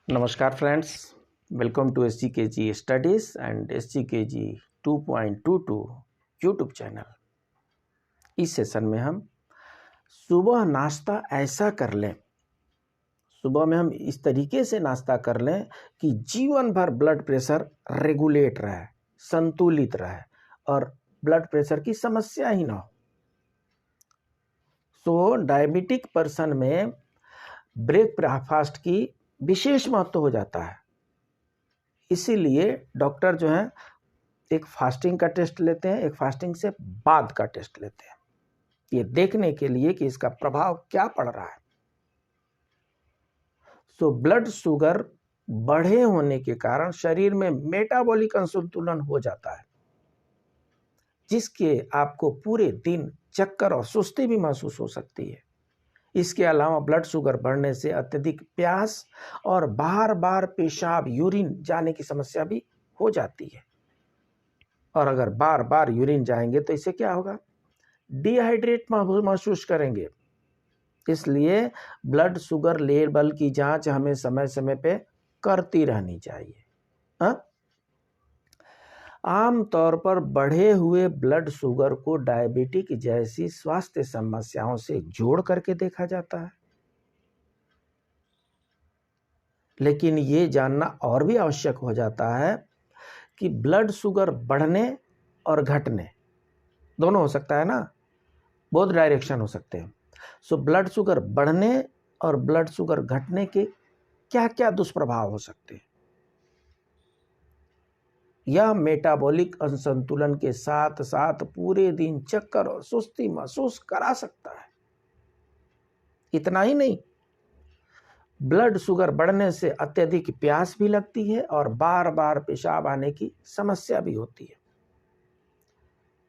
नमस्कार friends, welcome to SGKG studies and SGKG 2.22 YouTube channel. इस session में हम सुबह नाश्ता ऐसा कर लें, सुबह में हम इस तरीके से नाश्ता कर लें कि जीवन भर ब्लड प्रेशर रेगुलेट रहे, संतुलित रहे और ब्लड प्रेशर की समस्या ही ना हो। सो डायबिटिक पर्सन में ब्रेकफास्ट की विशेष महत्व हो जाता है। इसीलिए डॉक्टर जो है एक फास्टिंग का टेस्ट लेते हैं, एक फास्टिंग से बाद का टेस्ट लेते हैं, ये देखने के लिए कि इसका प्रभाव क्या पड़ रहा है। सो ब्लड शुगर बढ़े होने के कारण शरीर में मेटाबॉलिक असंतुलन हो जाता है, जिसके आपको पूरे दिन चक्कर और सुस्ती भी महसूस हो सकती है। इसके अलावा ब्लड शुगर बढ़ने से अत्यधिक प्यास और बार बार पेशाब यूरिन जाने की समस्या भी हो जाती है। और अगर बार बार यूरिन जाएंगे तो इससे क्या होगा? डिहाइड्रेट महसूस करेंगे। इसलिए ब्लड शुगर लेवल की जांच हमें समय समय पे करती रहनी चाहिए। आमतौर पर बढ़े हुए ब्लड शुगर को डायबिटिक जैसी स्वास्थ्य समस्याओं से जोड़ करके देखा जाता है, लेकिन ये जानना और भी आवश्यक हो जाता है कि ब्लड शुगर बढ़ने और घटने दोनों हो सकता है ना, बहुत डायरेक्शन हो सकते हैं। सो ब्लड शुगर बढ़ने और ब्लड शुगर घटने के क्या क्या दुष्प्रभाव हो सकते हैं। यह मेटाबॉलिक असंतुलन के साथ साथ पूरे दिन चक्कर और सुस्ती महसूस करा सकता है। इतना ही नहीं, ब्लड शुगर बढ़ने से अत्यधिक प्यास भी लगती है और बार बार पेशाब आने की समस्या भी होती है,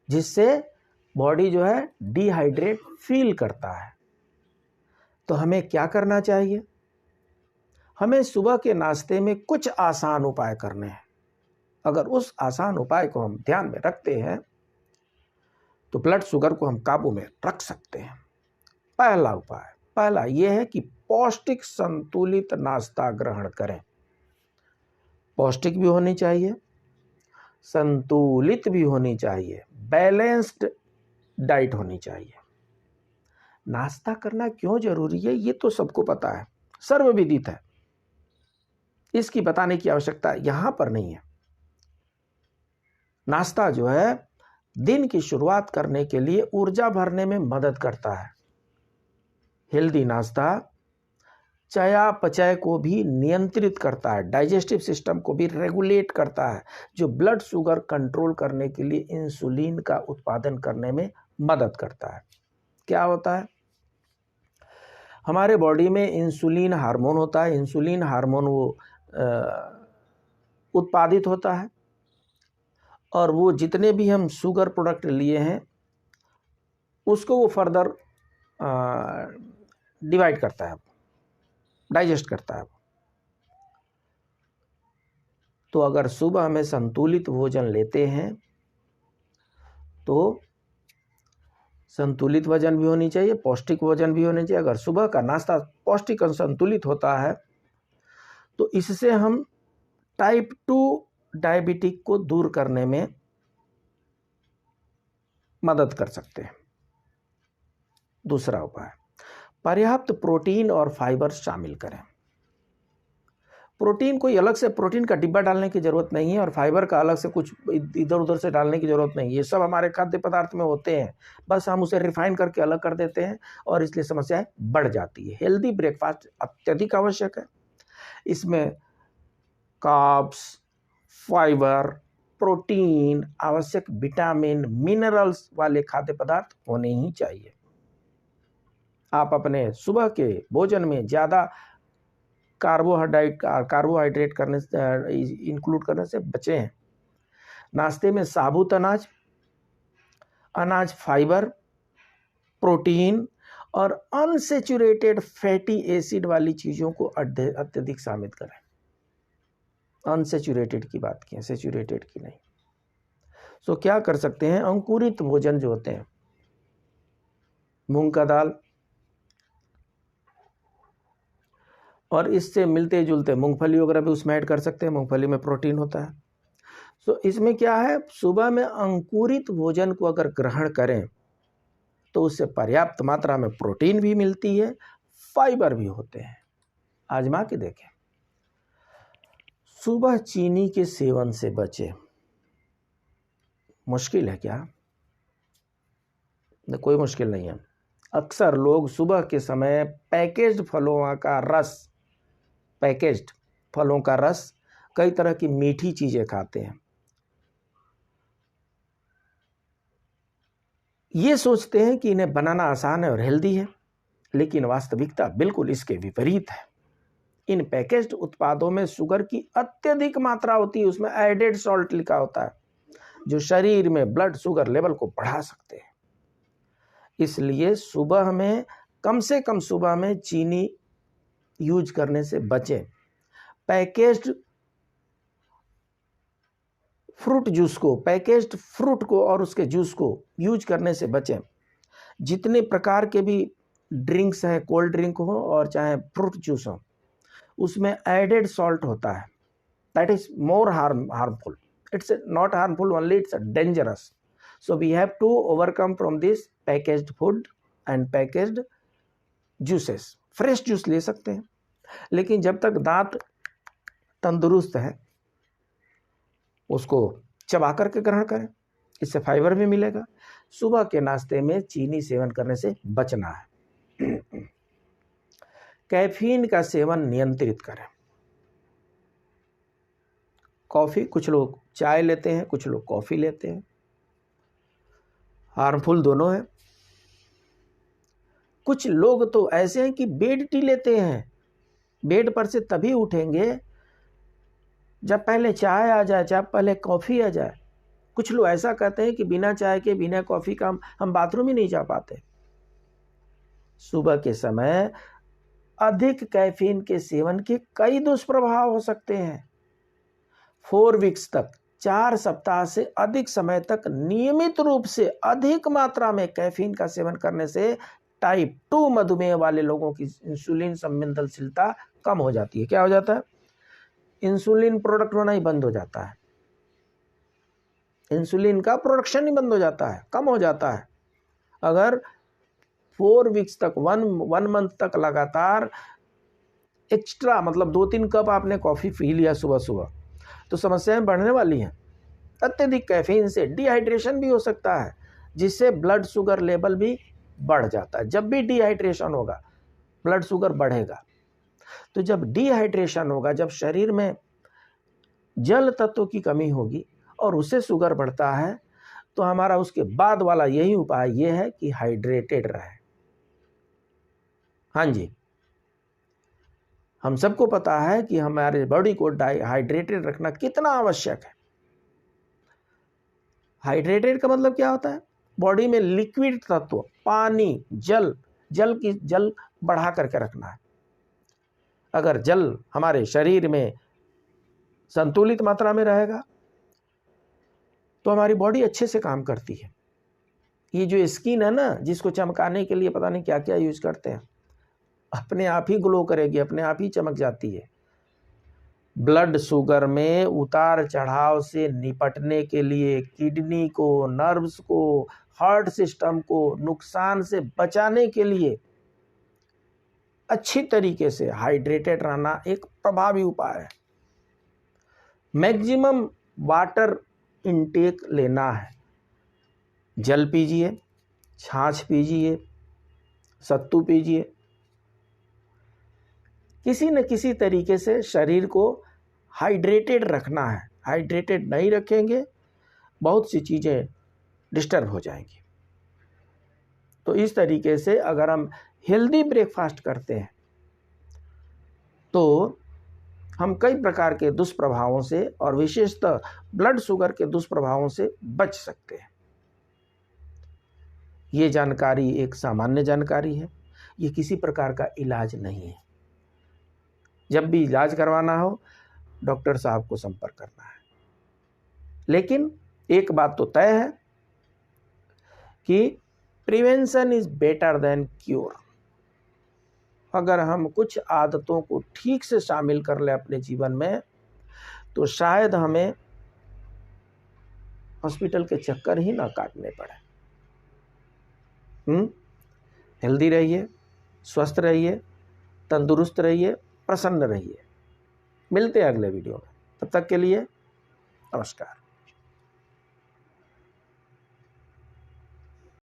जिससे बॉडी जो है डिहाइड्रेट फील करता है। तो हमें क्या करना चाहिए? हमें सुबह के नाश्ते में कुछ आसान उपाय करने हैं। अगर उस आसान उपाय को हम ध्यान में रखते हैं तो ब्लड शुगर को हम काबू में रख सकते हैं। पहला यह है कि पौष्टिक संतुलित नाश्ता ग्रहण करें। पौष्टिक भी होनी चाहिए, संतुलित भी होनी चाहिए, बैलेंस्ड डाइट होनी चाहिए। नाश्ता करना क्यों जरूरी है ये तो सबको पता है, सर्वविदित है, इसकी बताने की आवश्यकता यहां पर नहीं है। नाश्ता जो है दिन की शुरुआत करने के लिए ऊर्जा भरने में मदद करता है। हेल्दी नाश्ता चयापचय को भी नियंत्रित करता है, डाइजेस्टिव सिस्टम को भी रेगुलेट करता है, जो ब्लड शुगर कंट्रोल करने के लिए इंसुलिन का उत्पादन करने में मदद करता है। क्या होता है? हमारे बॉडी में इंसुलिन हार्मोन होता है। इंसुलिन हार्मोन वो उत्पादित होता है और वो जितने भी हम शुगर प्रोडक्ट लिए हैं उसको वो फर्दर डिवाइड करता है, डाइजेस्ट करता है। तो अगर सुबह हमें संतुलित भोजन लेते हैं तो संतुलित भोजन भी होनी चाहिए, पौष्टिक भोजन भी होनी चाहिए। अगर सुबह का नाश्ता पौष्टिक और संतुलित होता है तो इससे हम टाइप 2 डायबिटिक को दूर करने में मदद कर सकते हैं। दूसरा उपाय, पर्याप्त प्रोटीन और फाइबर शामिल करें। प्रोटीन कोई अलग से प्रोटीन का डिब्बा डालने की जरूरत नहीं है और फाइबर का अलग से कुछ इधर उधर से डालने की जरूरत नहीं है। ये सब हमारे खाद्य पदार्थ में होते हैं, बस हम उसे रिफाइन करके अलग कर देते हैं और इसलिए समस्याएं बढ़ जाती है। हेल्दी ब्रेकफास्ट अत्यधिक आवश्यक है। इसमें कार्ब्स, फाइबर, प्रोटीन, आवश्यक विटामिन, मिनरल्स वाले खाद्य पदार्थ होने ही चाहिए। आप अपने सुबह के भोजन में ज़्यादा कार्बोहाइड्रेट करने से इंक्लूड करने से बचें। नाश्ते में साबुत अनाज, फाइबर, प्रोटीन और अनसेचुरेटेड फैटी एसिड वाली चीज़ों को अत्यधिक शामिल करें। अनसेचुरेटेड की बात की है, सेचुरेटेड की नहीं। सो क्या कर सकते हैं? अंकुरित भोजन जो होते हैं, मूंग का दाल, और इससे मिलते जुलते मूंगफली वगैरह भी उसमें ऐड कर सकते हैं, मूंगफली में प्रोटीन होता है। तो इसमें क्या है, सुबह में अंकुरित भोजन को अगर ग्रहण करें तो उससे पर्याप्त मात्रा में प्रोटीन भी मिलती है, फाइबर भी होते हैं। आजमा के देखें। सुबह चीनी के सेवन से बचे। मुश्किल है क्या? कोई मुश्किल नहीं है। अक्सर लोग सुबह के समय पैकेज्ड फलों का रस, पैकेज्ड फलों का रस, कई तरह की मीठी चीजें खाते हैं। ये सोचते हैं कि इन्हें बनाना आसान है और हेल्दी है, लेकिन वास्तविकता बिल्कुल इसके विपरीत है। इन पैकेज्ड उत्पादों में शुगर की अत्यधिक मात्रा होती है, उसमें एडेड सॉल्ट लिखा होता है, जो शरीर में ब्लड शुगर लेवल को बढ़ा सकते हैं। इसलिए सुबह में कम से कम सुबह में चीनी यूज करने से बचें। पैकेज्ड फ्रूट जूस को, पैकेज्ड फ्रूट को और उसके जूस को यूज करने से बचें। जितने प्रकार के भी ड्रिंक्स हैं, कोल्ड ड्रिंक हो और चाहे फ्रूट जूस हो, उसमें एडेड सॉल्ट होता है। That is more harmful. It's not harmful only, it's dangerous. So we have to overcome from this packaged food and packaged juices. Fresh juice ले सकते हैं, लेकिन जब तक दांत तंदुरुस्त है उसको चबा करके ग्रहण करें, इससे फाइबर भी मिलेगा। सुबह के नाश्ते में चीनी सेवन करने से बचना है। कैफीन का सेवन नियंत्रित करें। कॉफ़ी, कुछ लोग चाय लेते हैं, कुछ लोग कॉफ़ी लेते हैं, हार्मफुल दोनों है। कुछ लोग तो ऐसे हैं कि बेड टी लेते हैं, बेड पर से तभी उठेंगे जब पहले चाय आ जाए, जब पहले कॉफ़ी आ जाए। कुछ लोग ऐसा कहते हैं कि बिना चाय के, बिना कॉफ़ी का हम बाथरूम ही नहीं जा पाते। सुबह के समय अधिक कैफीन के सेवन के कई दुष्प्रभाव हो सकते हैं। 4 वीक्स तक, 4 सप्ताह से अधिक समय तक नियमित रूप से अधिक मात्रा में कैफीन का सेवन करने से टाइप 2 मधुमेह वाले लोगों की इंसुलिन संवेदनशीलता कम हो जाती है। क्या हो जाता है? इंसुलिन प्रोडक्ट होना ही बंद हो जाता है, इंसुलिन का प्रोडक्शन ही बंद हो जाता है, कम हो जाता है। अगर 4 वीक्स तक, वन मंथ तक लगातार एक्स्ट्रा, मतलब 2-3 कप आपने कॉफ़ी पी लिया सुबह सुबह, तो समस्याएं बढ़ने वाली हैं। अत्यधिक कैफीन से डिहाइड्रेशन भी हो सकता है, जिससे ब्लड शुगर लेवल भी बढ़ जाता है। जब भी डिहाइड्रेशन होगा ब्लड शुगर बढ़ेगा। तो जब डिहाइड्रेशन होगा, जब शरीर में जल तत्व की कमी होगी और उससे शुगर बढ़ता है, तो हमारा उसके बाद वाला यही उपाय ये है कि हाइड्रेटेड रहे। हाँ जी, हम सबको पता है कि हमारे बॉडी को हाइड्रेटेड रखना कितना आवश्यक है। हाइड्रेटेड का मतलब क्या होता है? बॉडी में लिक्विड तत्व, पानी, जल बढ़ा करके रखना है। अगर जल हमारे शरीर में संतुलित मात्रा में रहेगा तो हमारी बॉडी अच्छे से काम करती है। ये जो स्किन है ना, जिसको चमकाने के लिए पता नहीं क्या क्या यूज करते हैं, अपने आप ही ग्लो करेगी, अपने आप ही चमक जाती है। ब्लड शुगर में उतार चढ़ाव से निपटने के लिए, किडनी को, नर्व्स को, हार्ट सिस्टम को नुकसान से बचाने के लिए अच्छी तरीके से हाइड्रेटेड रहना एक प्रभावी उपाय है। मैक्सिमम वाटर इनटेक लेना है। जल पीजिए, छाछ पीजिए, सत्तू पीजिए। किसी न किसी तरीके से शरीर को हाइड्रेटेड रखना है। हाइड्रेटेड नहीं रखेंगे, बहुत सी चीज़ें डिस्टर्ब हो जाएंगी। तो इस तरीके से अगर हम हेल्दी ब्रेकफास्ट करते हैं तो हम कई प्रकार के दुष्प्रभावों से और विशेषतः ब्लड शुगर के दुष्प्रभावों से बच सकते हैं। ये जानकारी एक सामान्य जानकारी है, ये किसी प्रकार का इलाज नहीं है। जब भी इलाज करवाना हो डॉक्टर साहब को संपर्क करना है। लेकिन एक बात तो तय है कि prevention is better than cure. अगर हम कुछ आदतों को ठीक से शामिल कर लें अपने जीवन में, तो शायद हमें हॉस्पिटल के चक्कर ही ना काटने पड़े। हेल्दी रहिए, स्वस्थ रहिए, तंदुरुस्त रहिए, प्रसन्न रहिए। मिलते हैं अगले वीडियो में, तब तक के लिए नमस्कार।